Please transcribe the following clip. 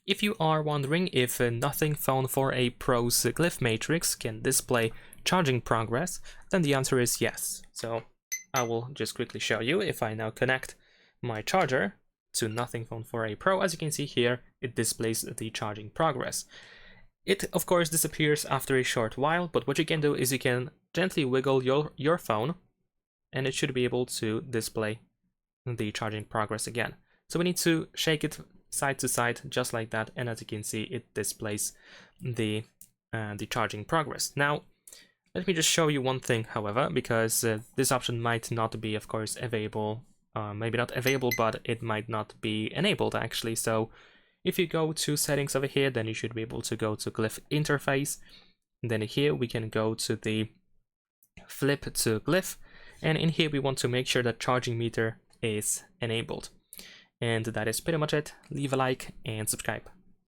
If you are wondering if Nothing Phone 4a Pro's Glyph matrix can display charging progress, then the answer is yes. So I will just quickly show you. If I now connect my charger to Nothing Phone 4a Pro, as you can see here, it displays the charging progress. It of course disappears after a short while, but what you can do is you can gently wiggle your phone and it should be able to display the charging progress again. So we need to shake it side to side just like that, and as you can see, it displays the charging progress. Now let me just show you one thing, however, because this option might not be, of course, available. Maybe not available, but it might not be enabled actually. So if you go to settings over here, then you should be able to go to Glyph interface. And then here we can go to the flip to Glyph, and in here we want to make sure that charging meter is enabled. And that is pretty much it. Leave a like and subscribe.